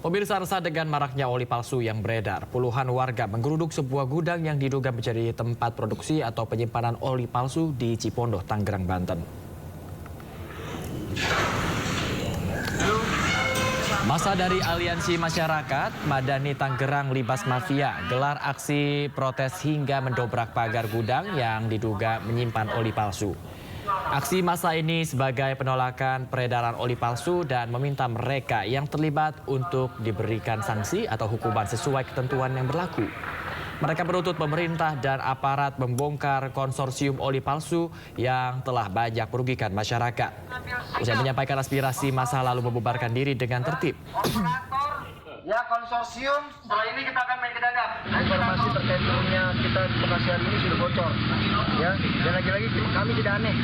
Pemirsa, resah dengan maraknya oli palsu yang beredar. Puluhan warga menggeruduk sebuah gudang yang diduga menjadi tempat produksi atau penyimpanan oli palsu di Cipondoh, Tangerang, Banten. Masa dari Aliansi Masyarakat Madani Tangerang Libas Mafia gelar aksi protes hingga mendobrak pagar gudang yang diduga menyimpan oli palsu. Aksi massa ini sebagai penolakan peredaran oli palsu dan meminta mereka yang terlibat untuk diberikan sanksi atau hukuman sesuai ketentuan yang berlaku. Mereka menuntut pemerintah dan aparat membongkar konsorsium oli palsu yang telah banyak merugikan masyarakat. Usai menyampaikan aspirasi, massa lalu membubarkan diri dengan tertib. Ya, konsorsium, setelah ini kita akan main ke dadap. Informasi terkait turunnya kita di Bekasi hari ini sudah bocor. Ya, dan lagi-lagi kami tidak aneh.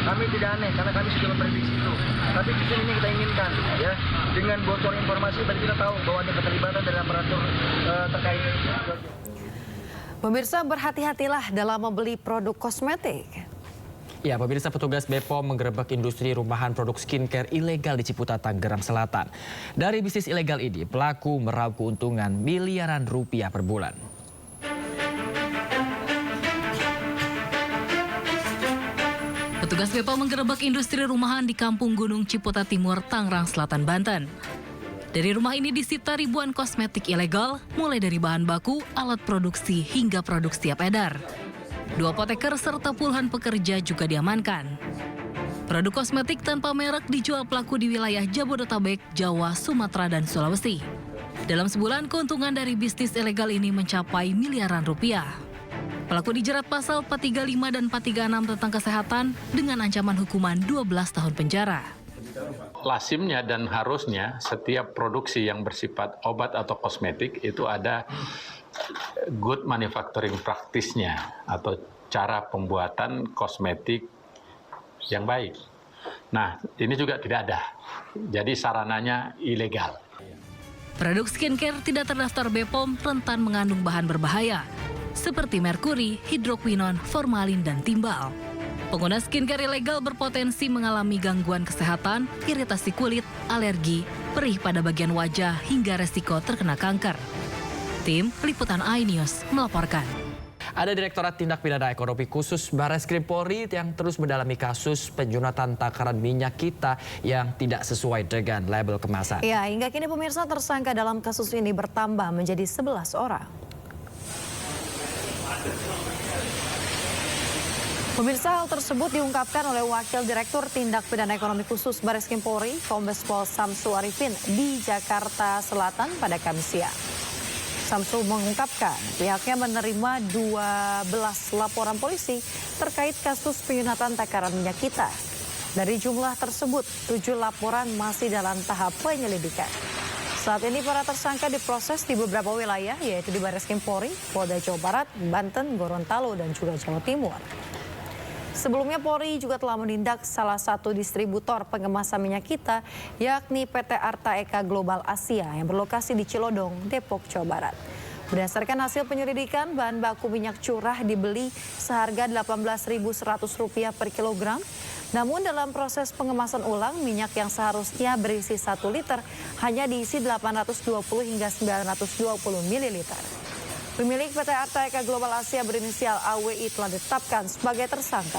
Kami tidak aneh karena kami sudah memprediksi itu. Tapi justru ini kita inginkan, ya. Dengan bocor informasi berarti kita tahu bahwa ada keterlibatan dari aparatur terkait. Pemirsa, berhati-hatilah dalam membeli produk kosmetik. Ya, pemirsa, petugas BPOM menggerebek industri rumahan produk skincare ilegal di Ciputat, Tangerang Selatan. Dari bisnis ilegal ini, pelaku meraup keuntungan miliaran rupiah per bulan. Petugas BPOM menggerebek industri rumahan di Kampung Gunung Ciputat Timur, Tangerang Selatan, Banten. Dari rumah ini disita ribuan kosmetik ilegal, mulai dari bahan baku, alat produksi, hingga produk siap edar. 2 apoteker serta puluhan pekerja juga diamankan. Produk kosmetik tanpa merek dijual pelaku di wilayah Jabodetabek, Jawa, Sumatera, dan Sulawesi. Dalam sebulan, keuntungan dari bisnis ilegal ini mencapai miliaran rupiah. Pelaku dijerat pasal 435 dan 436 tentang kesehatan dengan ancaman hukuman 12 tahun penjara. Lazimnya dan harusnya setiap produksi yang bersifat obat atau kosmetik itu ada good manufacturing practice-nya atau cara pembuatan kosmetik yang baik. Nah, ini juga tidak ada. Jadi sarananya ilegal. Produk skincare tidak terdaftar BPOM rentan mengandung bahan berbahaya seperti merkuri, hidroquinon, formalin, dan timbal. Pengguna skincare ilegal berpotensi mengalami gangguan kesehatan, iritasi kulit, alergi, perih pada bagian wajah, hingga resiko terkena kanker. Tim Liputan iNews melaporkan. Ada Direktorat Tindak Pidana Ekonomi Khusus Barreskrim Polri yang terus mendalami kasus penyunatan takaran minyak kita yang tidak sesuai dengan label kemasan. Ya, hingga kini pemirsa, tersangka dalam kasus ini bertambah menjadi 11 orang. Pemirsa, hal tersebut diungkapkan oleh Wakil Direktur Tindak Pidana Ekonomi Khusus Barreskrim Polri, Kombes Pol Samsu Arifin di Jakarta Selatan pada Kamis siang. Samsu mengungkapkan pihaknya menerima 12 laporan polisi terkait kasus penyunatan takaran minyak kita. Dari jumlah tersebut, 7 laporan masih dalam tahap penyelidikan. Saat ini para tersangka diproses di beberapa wilayah, yaitu di Barreskrim Polri, Polda Jawa Barat, Banten, Gorontalo, dan juga Jawa Timur. Sebelumnya Polri juga telah menindak salah satu distributor pengemasan minyak kita, yakni PT Arta Eka Global Asia yang berlokasi di Cilodong, Depok, Jawa Barat. Berdasarkan hasil penyelidikan, bahan baku minyak curah dibeli seharga Rp18.100 per kilogram. Namun dalam proses pengemasan ulang, minyak yang seharusnya berisi 1 liter hanya diisi 820 hingga 920 ml. Pemilik PT Arta Eka Global Asia berinisial AWI telah ditetapkan sebagai tersangka.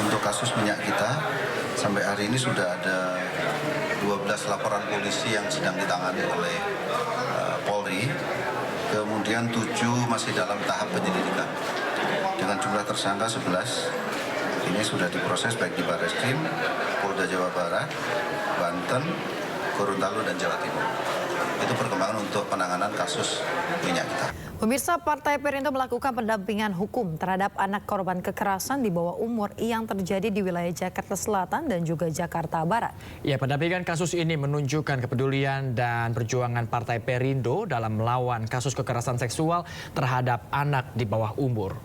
Untuk kasus minyak kita, sampai hari ini sudah ada 12 laporan polisi yang sedang ditangani oleh Polri, kemudian 7 masih dalam tahap penyelidikan. Dengan jumlah tersangka 11, ini sudah diproses baik di Barreskrim, Polda Jawa Barat, Banten, Gorontalo, dan Jawa Timur. Itu perkembangan untuk penanganan kasus minyak kita. Pemirsa, Partai Perindo melakukan pendampingan hukum terhadap anak korban kekerasan di bawah umur yang terjadi di wilayah Jakarta Selatan dan juga Jakarta Barat. Ya, pendampingan kasus ini menunjukkan kepedulian dan perjuangan Partai Perindo dalam melawan kasus kekerasan seksual terhadap anak di bawah umur.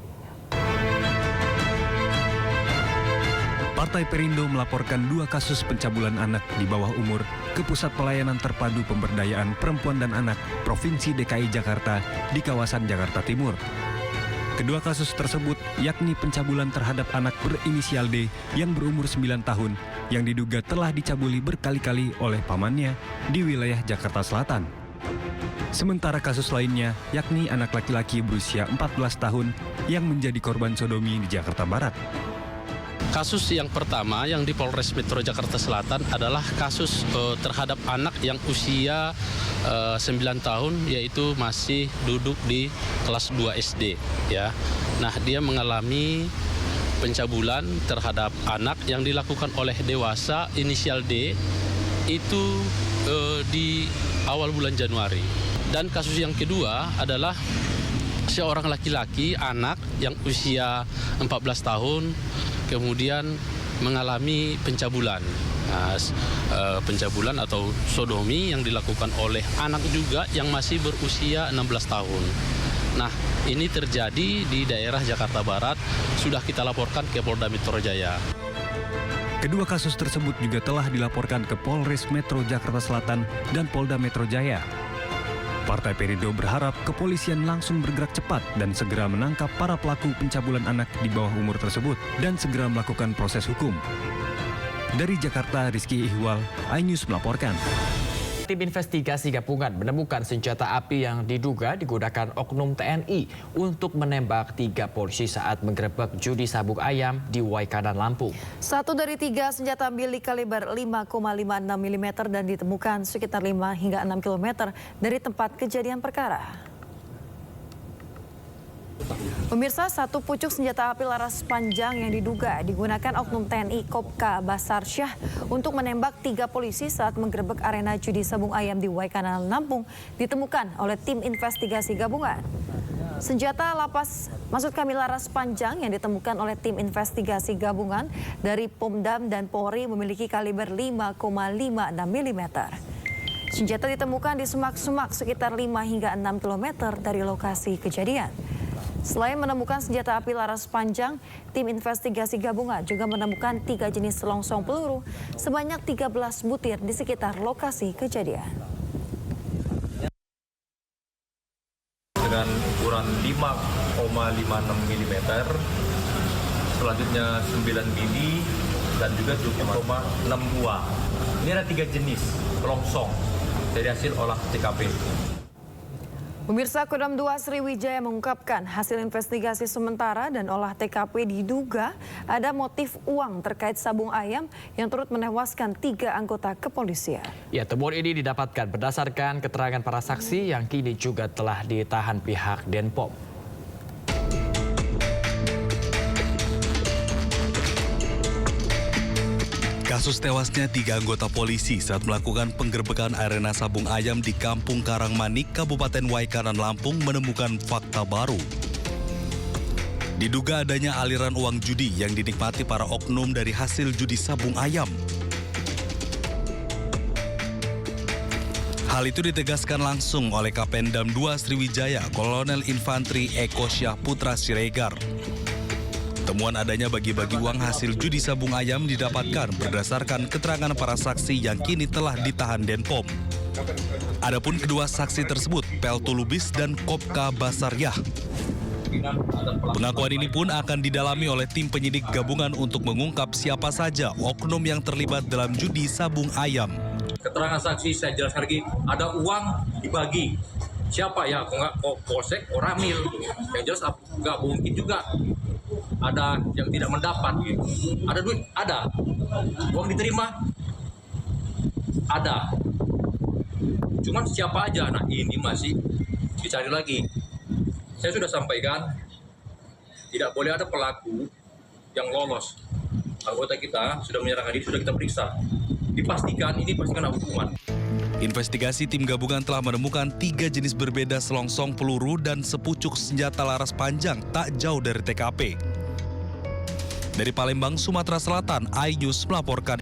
Partai Perindo melaporkan 2 kasus pencabulan anak di bawah umur ke Pusat Pelayanan Terpadu Pemberdayaan Perempuan dan Anak Provinsi DKI Jakarta di kawasan Jakarta Timur. Kedua kasus tersebut yakni pencabulan terhadap anak berinisial D yang berumur 9 tahun yang diduga telah dicabuli berkali-kali oleh pamannya di wilayah Jakarta Selatan. Sementara kasus lainnya yakni anak laki-laki berusia 14 tahun yang menjadi korban sodomi di Jakarta Barat. Kasus yang pertama yang di Polres Metro Jakarta Selatan adalah kasus terhadap anak yang usia 9 tahun, yaitu masih duduk di kelas 2 SD. Ya. Nah, dia mengalami pencabulan terhadap anak yang dilakukan oleh dewasa inisial D itu di awal bulan Januari. Dan kasus yang kedua adalah seorang laki-laki anak yang usia 14 tahun kemudian mengalami pencabulan. Pencabulan atau sodomi yang dilakukan oleh anak juga yang masih berusia 16 tahun. Nah, ini terjadi di daerah Jakarta Barat, sudah kita laporkan ke Polda Metro Jaya. Kedua kasus tersebut juga telah dilaporkan ke Polres Metro Jakarta Selatan dan Polda Metro Jaya. Partai Perindo berharap kepolisian langsung bergerak cepat dan segera menangkap para pelaku pencabulan anak di bawah umur tersebut dan segera melakukan proses hukum. Dari Jakarta, Rizky Ihwal, iNews melaporkan. Tim investigasi gabungan menemukan senjata api yang diduga digunakan oknum TNI untuk menembak 3 polisi saat menggerebek judi sabung ayam di Waikanan, Lampung. 1 dari 3 senjata milik kaliber 5,56 mm dan ditemukan sekitar 5 hingga 6 km dari tempat kejadian perkara. Pemirsa, 1 pucuk senjata api laras panjang yang diduga digunakan oknum TNI Kopka Basarsyah untuk menembak 3 polisi saat menggerebek arena judi sabung ayam di Waikanan, Lampung ditemukan oleh tim investigasi gabungan. Senjata laras panjang yang ditemukan oleh tim investigasi gabungan dari Pomdam dan Polri memiliki kaliber 5,56 mm. Senjata ditemukan di semak-semak sekitar 5 hingga 6 km dari lokasi kejadian. Selain menemukan senjata api laras panjang, tim investigasi gabungan juga menemukan 3 jenis selongsong peluru sebanyak 13 butir di sekitar lokasi kejadian. Dengan ukuran 5,56 mm, selanjutnya 9 mili dan juga 7,6 buah. Ini ada 3 jenis selongsong dari hasil olah TKP. Pemirsa, Kodam 2 Sriwijaya mengungkapkan hasil investigasi sementara dan olah TKP diduga ada motif uang terkait sabung ayam yang turut menewaskan 3 anggota kepolisian. Ya, temuan ini didapatkan berdasarkan keterangan para saksi yang kini juga telah ditahan pihak Denpom. Kasus tewasnya 3 anggota polisi saat melakukan penggerbekan arena sabung ayam di Kampung Karangmanik, Kabupaten Waikanan, Lampung menemukan fakta baru. Diduga adanya aliran uang judi yang dinikmati para oknum dari hasil judi sabung ayam. Hal itu ditegaskan langsung oleh Kapendam 2 Sriwijaya, Kolonel Infantri Eko Syah Putra Siregar. Temuan adanya bagi-bagi uang hasil judi sabung ayam didapatkan berdasarkan keterangan para saksi yang kini telah ditahan Denpom. Adapun kedua saksi tersebut, Peltu Lubis dan Kopka Basaryah. Pengakuan ini pun akan didalami oleh tim penyidik gabungan untuk mengungkap siapa saja oknum yang terlibat dalam judi sabung ayam. Keterangan saksi saya jelaskan lagi, ada uang dibagi. Siapa ya? Kok nggak polsek, Ramil. Yang jelas nggak mungkin juga ada yang tidak mendapat. Ada duit? Ada. Uang diterima? Ada. Cuman siapa aja? Nah, ini masih dicari lagi. Saya sudah sampaikan, tidak boleh ada pelaku yang lolos. Anggota kita sudah menyerahkan diri, sudah kita periksa. Dipastikan ini pasti kena hukuman. Investigasi tim gabungan telah menemukan 3 jenis berbeda selongsong peluru dan sepucuk senjata laras panjang tak jauh dari TKP. Dari Palembang, Sumatera Selatan, iNews melaporkan.